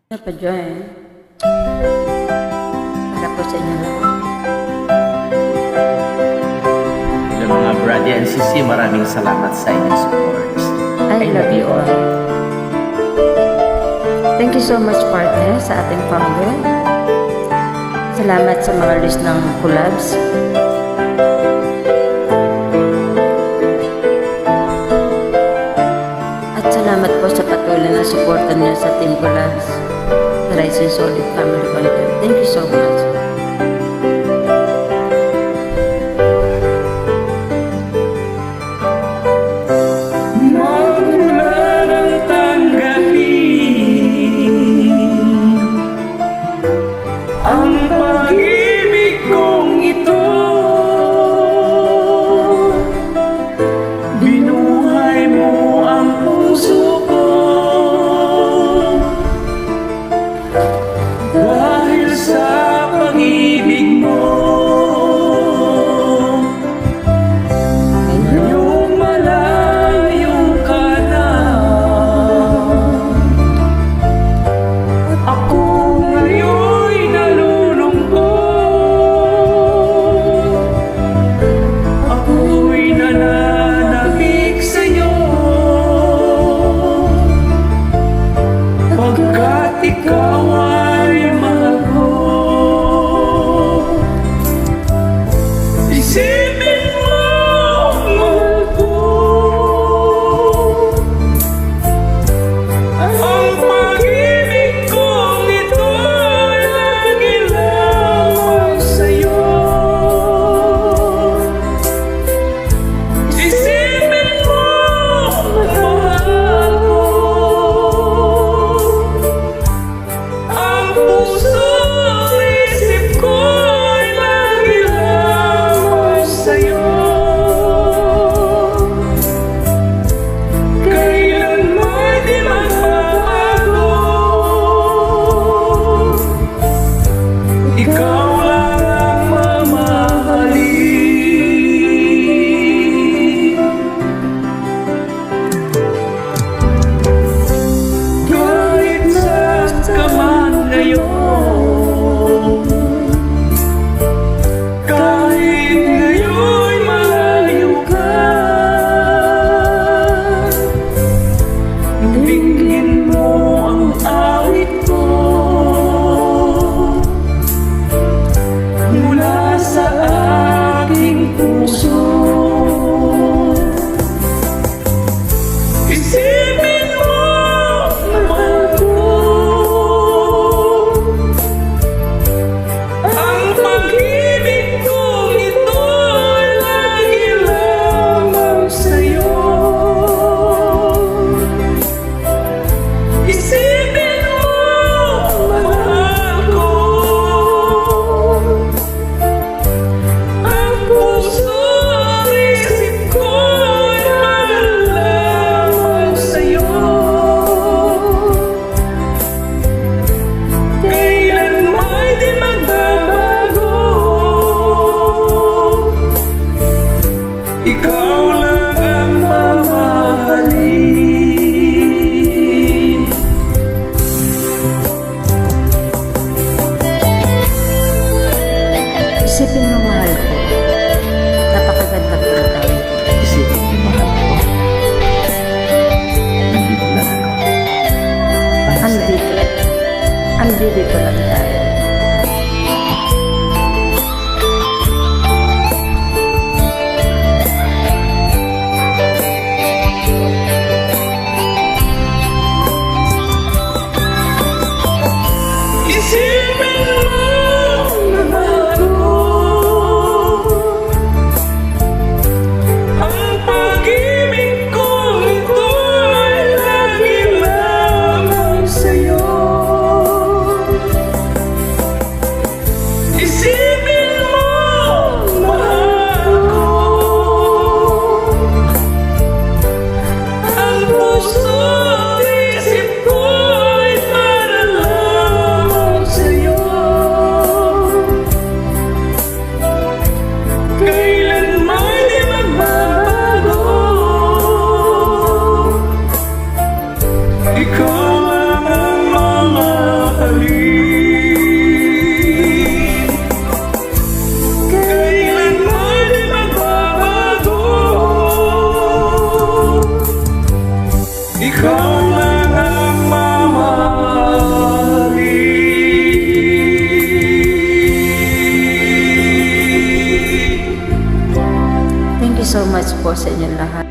Apa dyan? Para po sa inyo lang. Hello mga Brady and Sisi, maraming salamat sa inyong support. I love you all. Thank you so much, partner, sa ating founder. Salamat sa mga list ng collabs. At salamat po sa patuloy na suporta niyo sa Team Collabs, the Rising Solid Family Content. Thank you so much. Ang pag-ibig kong ito, binuhay mo ang puso ko. Dahil sa pag-ibig mo, ngayong malayo ka na. Ako pagkat ikaw ay mahal ko. Isipin mo, mahal ko, ang pag-ibig kong ito ay lagi lamang sa'yo. Isipin mo, mahal ko, puso't isip ko ay lagi lamang sa'yo. Kailanman di magbabago, ikaw lang ang mamahalin. Kahit saan ka man ngayon, kahit ngayon'y malayo ka, dinggin mo ang awit ko mula sa aking puso. Isipin mo, mahal ko, ang pag-ibig kong ito ay lagi lamang sa'yo. Isipin mo, mahal ko, ang puso't isip ko ay mahal lamang sa'yo. Kailanman di magbabago, ikaw lang ang mamahalin. Isipin mo, mahal ko. Napakaganda po ng tawag. Isipin mo, mahal ko, nandito lang ako. Andito lang tayo. Isipin mo, mahal ko, ang pag-ibig kong ito ay lagi lamang sa'yo. ikaw lang ang mamahalin. Thank you so much po sa inyong lahat.